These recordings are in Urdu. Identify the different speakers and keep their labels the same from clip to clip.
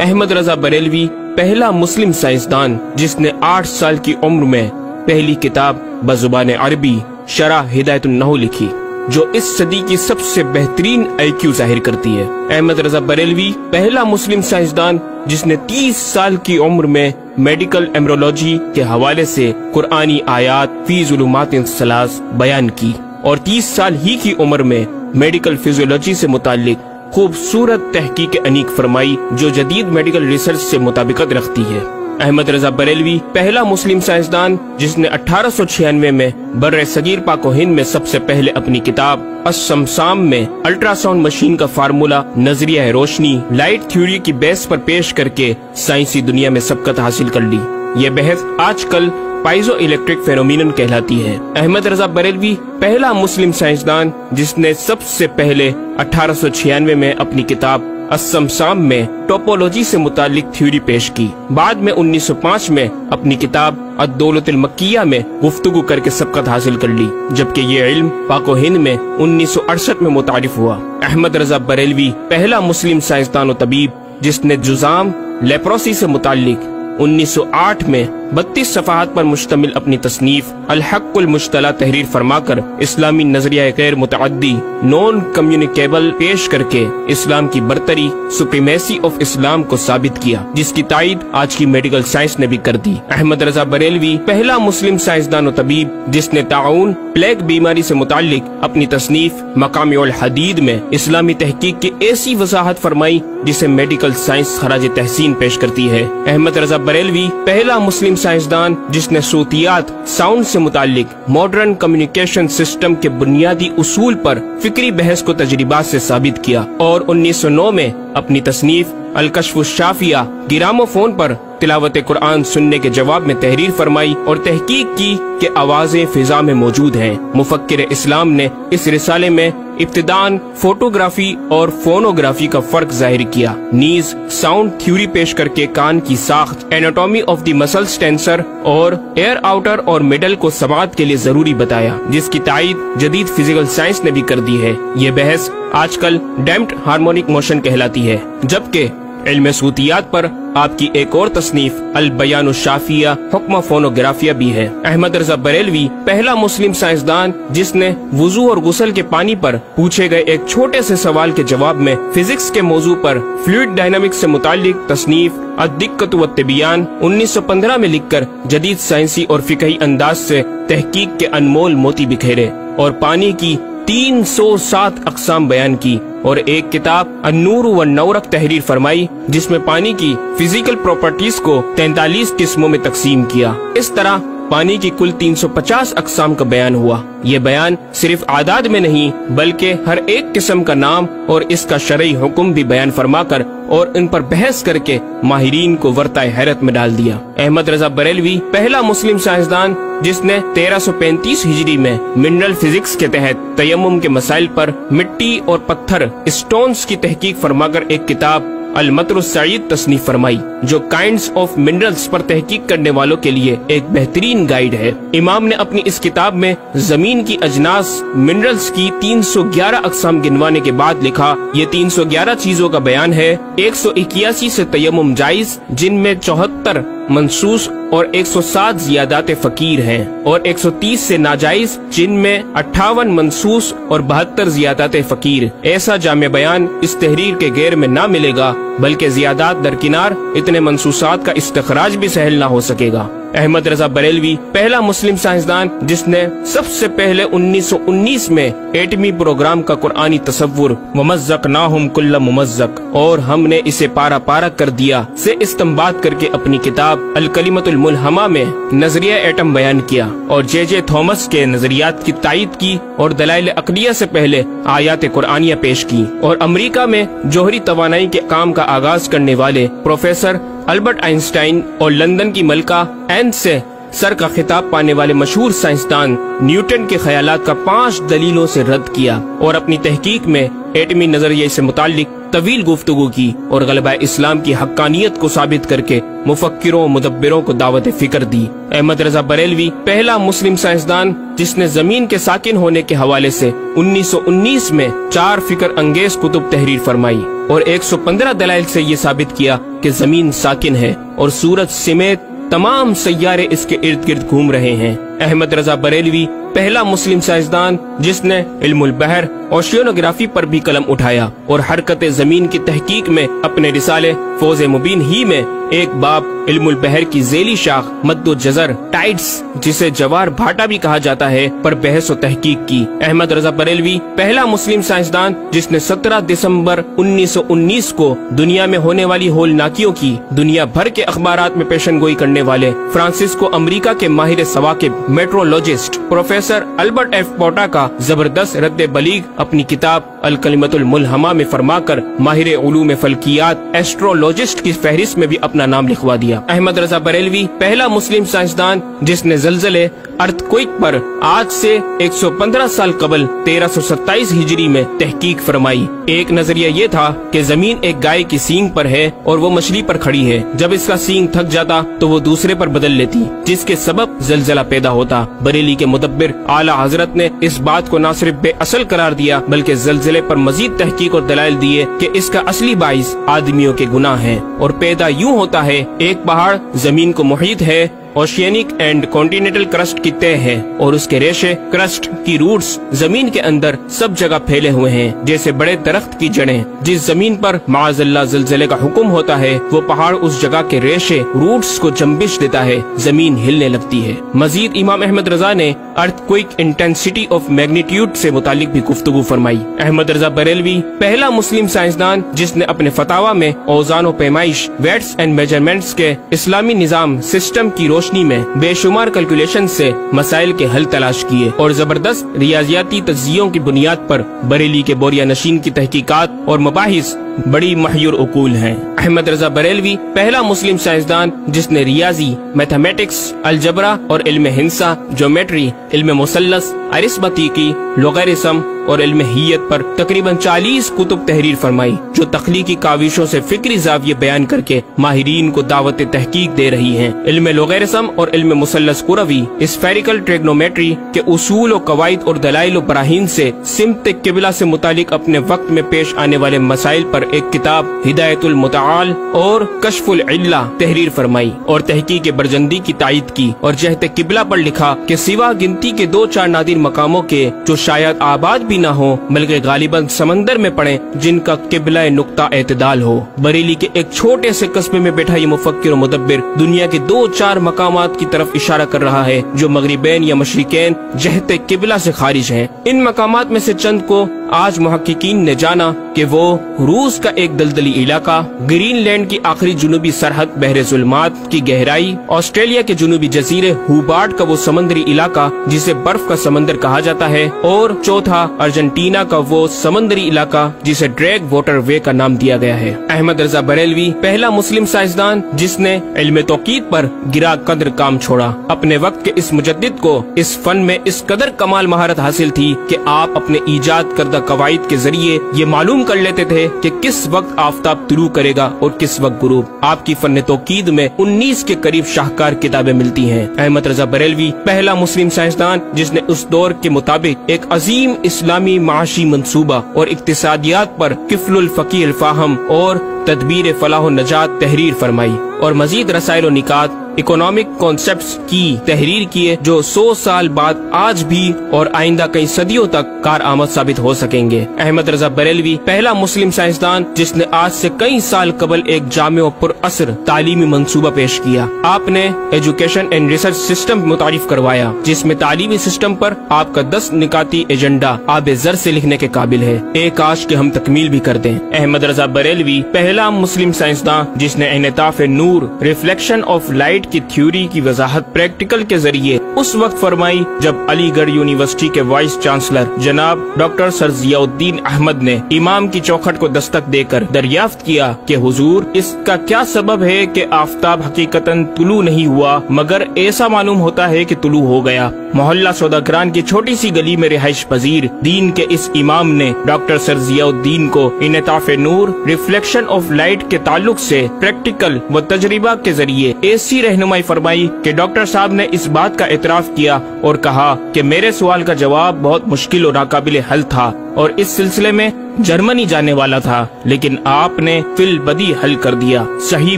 Speaker 1: احمد رضا بریلوی پہلا مسلم سائنسدان جس نے 8 سال کی عمر میں پہلی کتاب بزبان عربی شرح ہدایت النحو لکھی، جو اس صدی کی سب سے بہترین IQ ظاہر کرتی ہے۔ احمد رضا بریلوی پہلا مسلم سائنسدان جس نے 30 سال کی عمر میں میڈیکل ایمرولوجی کے حوالے سے قرآنی آیات فی ظلمات ثلاث بیان کی، اور 30 سال ہی کی عمر میں میڈیکل فزیولوجی سے متعلق خوبصورت تحقیق انیق فرمائی جو جدید میڈیکل ریسرچ سے مطابقت رکھتی ہے۔ احمد رضا بریلوی پہلا مسلم سائنسدان جس نے 1896 میں بر صغیر پاک و ہند میں سب سے پہلے اپنی کتاب السمسام میں الٹرا ساؤنڈ مشین کا فارمولا نظریہ روشنی لائٹ تھیوری کی بیس پر پیش کر کے سائنسی دنیا میں سبقت حاصل کر لی۔ یہ بحث آج کل پائزو الیکٹرک فینومینن کہلاتی ہے۔ احمد رضا بریلوی پہلا مسلم سائنسدان جس نے سب سے پہلے 1896 میں اپنی کتاب السمسام میں ٹوپولوجی سے متعلق تھیوری پیش کی۔ بعد میں 1905 میں اپنی کتاب الدولۃ المکیہ میں گفتگو کر کے سبقت حاصل کر لی، جبکہ یہ علم پاک و ہند میں 1968 میں متعارف ہوا۔ احمد رضا بریلوی پہلا مسلم سائنسدان و طبیب جس نے جذام لیپروسی سے متعلق 1908 میں 32 صفحات پر مشتمل اپنی تصنیف الحق المجتلی تحریر فرما کر اسلامی نظریہ غیر متعدی نون کمیونیکیبل پیش کر کے اسلام کی برتری سپریمیسی آف اسلام کو ثابت کیا، جس کی تائید آج کی میڈیکل سائنس نے بھی کر دی۔ احمد رضا بریلوی پہلا مسلم سائنسدان و طبیب جس نے طاعون پلیگ بیماری سے متعلق اپنی تصنیف مقامع الحدید میں اسلامی تحقیق کی ایسی وضاحت فرمائی جسے میڈیکل سائنس خراج تحسین پیش کرتی ہے۔ احمد رضا بریلوی پہلا مسلم سائنسدان جس نے صوتیات ساؤنڈ سے متعلق ماڈرن کمیونیکیشن سسٹم کے بنیادی اصول پر فکری بحث کو تجربات سے ثابت کیا، اور 1909 میں اپنی تصنیف الکشف الشافیہ گرامو فون پر تلاوت قرآن سننے کے جواب میں تحریر فرمائی اور تحقیق کی کہ آوازیں فضا میں موجود ہیں۔ مفکر اسلام نے اس رسالے میں ابتداً فوٹوگرافی اور فونوگرافی کا فرق ظاہر کیا، نیز ساؤنڈ تھیوری پیش کر کے کان کی ساخت anatomy of the muscles tensor اور ایئر آؤٹر اور مڈل کو سماعت کے لیے ضروری بتایا، جس کی تائید جدید فزیکل سائنس نے بھی کر دی ہے۔ یہ بحث آج کل ڈیمپڈ ہارمونک موشن کہلاتی ہے، جبکہ علم صوتیات پر آپ کی ایک اور تصنیف البیان الشافیہ حکم فونوگرافیہ بھی ہے۔ احمد رضا بریلوی پہلا مسلم سائنسدان جس نے وضو اور غسل کے پانی پر پوچھے گئے ایک چھوٹے سے سوال کے جواب میں فزکس کے موضوع پر فلوئڈ ڈائنامکس سے متعلق تصنیف الدقۃ والتبیان 1915 میں لکھ کر جدید سائنسی اور فقہی انداز سے تحقیق کے انمول موتی بکھیرے اور پانی کی 307 اقسام بیان کی، اور ایک کتاب النور والنورق تحریر فرمائی جس میں پانی کی فزیکل پراپرٹیز کو 43 قسموں میں تقسیم کیا۔ اس طرح پانی کی کل 350 اقسام کا بیان ہوا۔ یہ بیان صرف اعداد میں نہیں بلکہ ہر ایک قسم کا نام اور اس کا شرعی حکم بھی بیان فرما کر اور ان پر بحث کر کے ماہرین کو ورطۂ حیرت میں ڈال دیا۔ احمد رضا بریلوی پہلا مسلم سائنسدان جس نے 1335 ہجری میں منرل فزکس کے تحت تیمم کے مسائل پر مٹی اور پتھر اسٹونز کی تحقیق فرما کر ایک کتاب المطر السعید تصنیف فرمائی، جو کائنڈز آف منرلز پر تحقیق کرنے والوں کے لیے ایک بہترین گائیڈ ہے۔ امام نے اپنی اس کتاب میں زمین کی اجناس منرلز کی 311 اقسام گنوانے کے بعد لکھا، یہ 311 چیزوں کا بیان ہے۔ 181 سے تیمم جائز جن میں 74 منصوص اور 107 زیادات فقیر ہیں، اور 130 سے ناجائز جن میں 58 منصوص اور 72 زیادات فقیر۔ ایسا جامع بیان اس تحریر کے غیر میں نہ ملے گا، بلکہ زیادات درکنار اتنے منصوصات کا استخراج بھی سہل نہ ہو سکے گا۔ احمد رضا بریلوی پہلا مسلم سائنسدان جس نے سب سے پہلے 1919 میں ایٹمی پروگرام کا قرآنی تصور ومزقناہم کل ممزق اور ہم نے اسے پارا پارا کر دیا سے استنباط کر کے اپنی کتاب الکلمۃ الملہمہ میں نظریہ ایٹم بیان کیا، اور جے تھامس کے نظریات کی تائید کی اور دلائل عقلیہ سے پہلے آیات قرآنیہ پیش کی، اور امریکہ میں جوہری توانائی کے کام کا آغاز کرنے والے پروفیسر البرٹ آئنسٹائن اور لندن کی ملکہ این سے سر کا خطاب پانے والے مشہور سائنسدان نیوٹن کے خیالات کا 5 دلیلوں سے رد کیا، اور اپنی تحقیق میں ایٹمی نظریے سے متعلق طویل گفتگو کی اور غلبہ اسلام کی حقانیت کو ثابت کر کے مفکروں و مدبروں کو دعوت فکر دی۔ احمد رضا بریلوی پہلا مسلم سائنسدان جس نے زمین کے ساکن ہونے کے حوالے سے 1919 میں 4 فکر انگیز کتب تحریر فرمائی اور 115 دلائل سے یہ ثابت کیا کہ زمین ساکن ہے اور سورج سمیت تمام سیارے اس کے ارد گرد گھوم رہے ہیں۔ احمد رضا بریلوی پہلا مسلم سائنسدان جس نے علم البحر اوشینوگرافی پر بھی قلم اٹھایا اور حرکت زمین کی تحقیق میں اپنے رسالے فوز مبین ہی میں ایک باب علم البحر کی ذیلی شاخ مد و جزر ٹائڈز جسے جوار بھاٹا بھی کہا جاتا ہے پر بحث و تحقیق کی۔ احمد رضا بریلوی پہلا مسلم سائنسدان جس نے 17 دسمبر 1919 کو دنیا میں ہونے والی ہولناکیوں کی دنیا بھر کے اخبارات میں پیشن گوئی کرنے والے فرانسسکو امریکہ کے ماہر ثواقب میٹرولوجسٹ پروفیسر البرٹ ایف پوٹا کا زبردست رد بلیغ اپنی کتاب الکلمۃ الملہمہ میں فرما کر ماہر علوم فلکیات ایسٹرولوجسٹ کی فہرست میں بھی اپنا نام لکھوا دیا۔ احمد رضا بریلوی پہلا مسلم سائنسدان جس نے زلزلے ارتھکوئک پر آج سے 115 سال قبل 1327 ہجری میں تحقیق فرمائی۔ ایک نظریہ یہ تھا کہ زمین ایک گائے کی سینگ پر ہے اور وہ مچھلی پر کھڑی ہے، جب اس کا سینگ تھک جاتا تو وہ دوسرے پر بدل لیتی جس کے سبب زلزلہ پیدا ہوتا۔ بریلی کے مدبر اعلی حضرت نے اس بات کو نہ صرف بے اصل قرار دیا بلکہ زلزلے پر مزید تحقیق اور دلائل دیے کہ اس کا اصلی باعث آدمیوں کے گناہ ہیں اور پیدا یوں ہوتا ہے، ایک پہاڑ زمین کو محیط ہے، اوشینک اینڈ کانٹیننٹل کرسٹ کی تہ ہے اور اس کے ریشے کرسٹ کی روٹس زمین کے اندر سب جگہ پھیلے ہوئے ہیں جیسے بڑے درخت کی جڑیں۔ جس زمین پر معاذ اللہ زلزلے کا حکم ہوتا ہے وہ پہاڑ اس جگہ کے ریشے روٹس کو جنبش دیتا ہے، زمین ہلنے لگتی ہے۔ مزید امام احمد رضا نے ارتھکوئک انٹینسٹی آف میگنیٹیوڈ سے متعلق بھی گفتگو فرمائی۔ احمد رضا بریلوی پہلا مسلم سائنسدان جس نے اپنے فتاوی میں اوزان و پیمائش ویٹس اینڈ میجرمنٹس کے اسلامی نظام سسٹم کی روشنی میں بے شمار کیلکولیشن سے مسائل کے حل تلاش کیے اور زبردست ریاضیاتی تجزیوں کی بنیاد پر بریلی کے بوریا نشین کی تحقیقات اور مباحث بڑی محیر عقول ہیں۔ احمد رضا بریلوی پہلا مسلم سائنسدان جس نے ریاضی، میتھمیٹکس، الجبرا اور علم ہندسہ، جیومیٹری، علم مثلث، ارثمیٹکی، لوگارثم اور علم ہیت پر تقریباً 40 کتب تحریر فرمائی جو تخلیقی کاوشوں سے فکری زاویے بیان کر کے ماہرین کو دعوت تحقیق دے رہی ہیں۔ علم لوگارثم اور علم مثلث کروی، اسفیریکل ٹریگنومیٹری کے اصول و قواعد اور دلائل و براہین سے سمت قبلہ سے متعلق اپنے وقت میں پیش آنے والے مسائل پر ایک کتاب ہدایت المتعال اور کشف العلہ تحریر فرمائی اور تحقیق برجندی کی تائید کی اور جہت قبلہ پر لکھا کہ سوا گنتی کے 2-4 نادر مقاموں کے جو شاید آباد بھی نہ ہو بلکہ غالباً سمندر میں پڑے جن کا قبلہ نقطہ اعتدال ہو۔ بریلی کے ایک چھوٹے سے قصبے میں بیٹھا یہ مفکر و مدبر دنیا کے 2-4 مقامات کی طرف اشارہ کر رہا ہے جو مغربین یا مشرقین جہت قبلہ سے خارج ہیں۔ ان مقامات میں سے چند کو آج محققین نے جانا کہ وہ روس کا ایک دلدلی علاقہ، گرین لینڈ کی آخری جنوبی سرحد بحر ظلمات کی گہرائی، آسٹریلیا کے جنوبی جزیرے ہوبارٹ کا وہ سمندری علاقہ جسے برف کا سمندر کہا جاتا ہے، اور چوتھا ارجنٹینا کا وہ سمندری علاقہ جسے ڈریگ واٹر وے کا نام دیا گیا ہے۔ احمد رضا بریلوی پہلا مسلم سائنسدان جس نے علم توقیت پر گرا قدر کام چھوڑا۔ اپنے وقت کے اس مجدد کو اس فن میں اس قدر کمال مہارت حاصل تھی کہ آپ اپنے ایجاد کردہ قواعد کے ذریعے یہ معلوم کر لیتے تھے کہ کس وقت آفتاب طلوع کرے گا اور کس وقت غروب۔ آپ کی فن توقید میں 19 کے قریب شاہکار کتابیں ملتی ہیں۔ احمد رضا بریلوی پہلا مسلم سائنسدان جس نے اس دور کے مطابق ایک عظیم اسلامی معاشی منصوبہ اور اقتصادیات پر کفل الفقی الفاہم اور تدبیر فلاح و نجات تحریر فرمائی اور مزید رسائل و نکات اکنامک کانسیپٹس کی تحریر کیے جو 100 سال بعد آج بھی اور آئندہ کئی صدیوں تک کارآمد ثابت ہو سکیں گے۔ احمد رضا بریلوی پہلا مسلم سائنسدان جس نے آج سے کئی سال قبل ایک جامع و پر اثر تعلیمی منصوبہ پیش کیا۔ آپ نے ایجوکیشن اینڈ ریسرچ سسٹم متعارف کروایا جس میں تعلیمی سسٹم پر آپ کا 10 نکاتی ایجنڈا آب زر سے لکھنے کے قابل ہے۔ ایک کاش کہ ہم تکمیل بھی کر دیں۔ احمد رضا بریلوی پہلا پہلا مسلم سائنسداں جس نے انعطاف نور ریفلیکشن آف لائٹ کی تھیوری کی وضاحت پریکٹیکل کے ذریعے اس وقت فرمائی جب علی گڑھ یونیورسٹی کے وائس چانسلر جناب ڈاکٹر سر ضیاء الدین احمد نے امام کی چوکھٹ کو دستک دے کر دریافت کیا کہ حضور اس کا کیا سبب ہے کہ آفتاب حقیقتاً طلوع نہیں ہوا مگر ایسا معلوم ہوتا ہے کہ طلوع ہو گیا۔ محلہ سوداگران کی چھوٹی سی گلی میں رہائش پذیر دین کے اس امام نے ڈاکٹر سر ضیاء الدین کو انعطاف نور ریفلیکشن آف لائٹ کے تعلق سے پریکٹیکل و تجربہ کے ذریعے ایسی رہنمائی فرمائی کہ ڈاکٹر صاحب نے اس بات کا اعتراف کیا اور کہا کہ میرے سوال کا جواب بہت مشکل اور ناقابل حل تھا اور اس سلسلے میں جرمنی جانے والا تھا، لیکن آپ نے فی البدی حل کر دیا۔ صحیح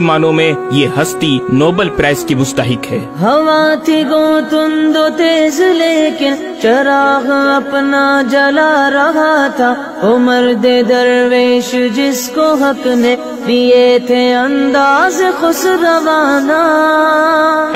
Speaker 1: معنوں میں یہ ہستی نوبل پرائز کی مستحق ہے۔
Speaker 2: ہوا تھی گو تند و تیز لیکن چراغ اپنا جلا رہا تھا، عمر دے درویش جس کو حق نے دیے تھے انداز خسروانہ۔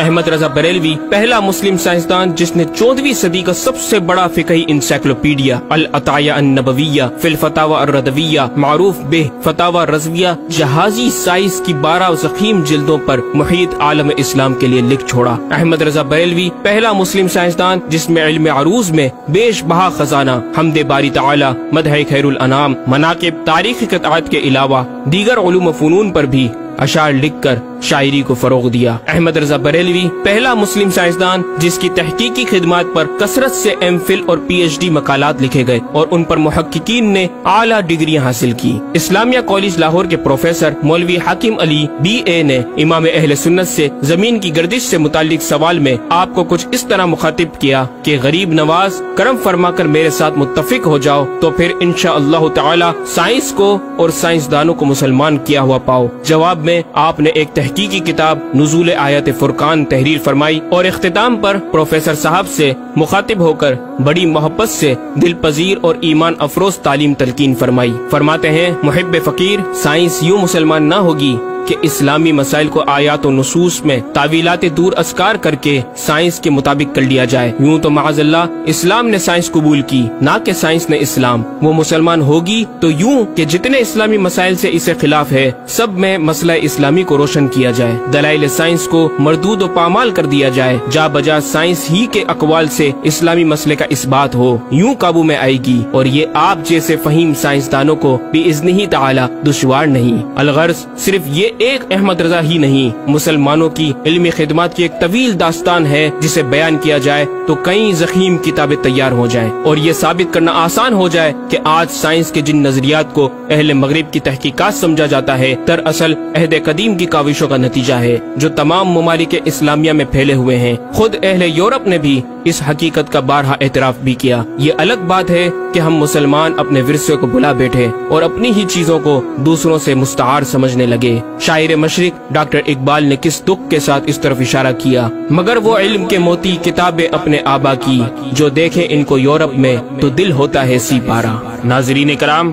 Speaker 1: احمد رضا بریلوی پہلا مسلم سائنسدان جس نے 14ویں صدی کا سب سے بڑا فقہی انسائکلوپیڈیا العطایہ النبویہ فی الفتاوی الردویہ معروف بہ فتاوی رضویہ جہازی سائنس کی 12 ضخیم جلدوں پر محیط عالم اسلام کے لیے لکھ چھوڑا۔ احمد رضا بریلوی پہلا مسلم سائنسدان جس میں علم عروض میں بیش بہا خزانہ حمد باری تعالی، مدح خیر الانام، مناقب، تاریخی قطعات کے علاوہ دیگر علوم و فنون پر بھی اشعار لکھ کر شاعری کو فروغ دیا۔ احمد رضا بریلوی پہلا مسلم سائنسدان جس کی تحقیقی خدمات پر کثرت سے ایم فل اور پی ایچ ڈی مقالات لکھے گئے اور ان پر محققین نے اعلیٰ ڈگریاں حاصل کی۔ اسلامیہ کالج لاہور کے پروفیسر مولوی حاکم علی بی اے نے امام اہل سنت سے زمین کی گردش سے متعلق سوال میں آپ کو کچھ اس طرح مخاطب کیا کہ غریب نواز کرم فرما کر میرے ساتھ متفق ہو جاؤ تو پھر انشاءاللہ تعالی سائنس کو اور سائنسدانوں کو مسلمان کیا ہوا پاؤ۔ جواب میں آپ نے ایک تحقیقی کتاب نزول آیات فرقان تحریر فرمائی اور اختتام پر پروفیسر صاحب سے مخاطب ہو کر بڑی محبت سے دل پذیر اور ایمان افروز تعلیم تلقین فرمائی۔ فرماتے ہیں محب فقیر سائنس یوں مسلمان نہ ہوگی کہ اسلامی مسائل کو آیات و نصوص میں تعویلات دور اسکار کر کے سائنس کے مطابق کر لیا جائے۔ یوں تو معاذ اللہ اسلام نے سائنس قبول کی نہ کہ سائنس نے اسلام۔ وہ مسلمان ہوگی تو یوں کہ جتنے اسلامی مسائل سے اسے خلاف ہے سب میں مسئلہ اسلامی کو روشن کیا جائے، دلائل سائنس کو مردود و پامال کر دیا جائے، جا بجا سائنس ہی کے اقوال سے اسلامی مسئلے کا اس بات ہو، یوں قابو میں آئے گی اور یہ آپ جیسے فہیم سائنسدانوں کو بِإِذْنِهِ تعالی دشوار نہیں۔ الغرض صرف یہ ایک احمد رضا ہی نہیں، مسلمانوں کی علمی خدمات کی ایک طویل داستان ہے جسے بیان کیا جائے تو کئی ضخیم کتابیں تیار ہو جائیں اور یہ ثابت کرنا آسان ہو جائے کہ آج سائنس کے جن نظریات کو اہل مغرب کی تحقیقات سمجھا جاتا ہے دراصل عہد قدیم کی کاوشوں کا نتیجہ ہے جو تمام ممالک اسلامیہ میں پھیلے ہوئے ہیں۔ خود اہل یورپ نے بھی اس حقیقت کا بارہا اعتراف بھی کیا۔ یہ الگ بات ہے کہ ہم مسلمان اپنے ورثے کو بلا بیٹھے اور اپنی ہی چیزوں کو دوسروں سے مستعار سمجھنے لگے۔ شاعر مشرق ڈاکٹر اقبال نے کس دکھ کے ساتھ اس طرف اشارہ کیا، مگر وہ علم کے موتی کتابیں اپنے آبا کی، جو دیکھے ان کو یورپ میں تو دل ہوتا ہے سی پارا۔ ناظرین کرام،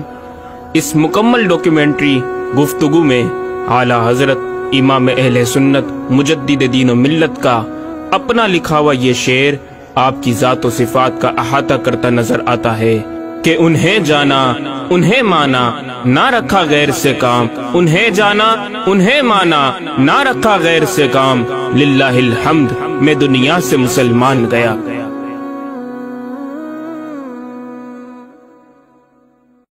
Speaker 1: اس مکمل ڈاکیومنٹری گفتگو میں اعلیٰ حضرت امام اہل سنت مجدد دین و ملت کا اپنا لکھا ہوا یہ شعر آپ کی ذات و صفات کا احاطہ کرتا نظر آتا ہے کہ انہیں جانا انہیں مانا نہ رکھا غیر سے کام، انہیں جانا انہیں مانا نہ رکھا غیر سے کام، للہ الحمد میں دنیا سے مسلمان گیا۔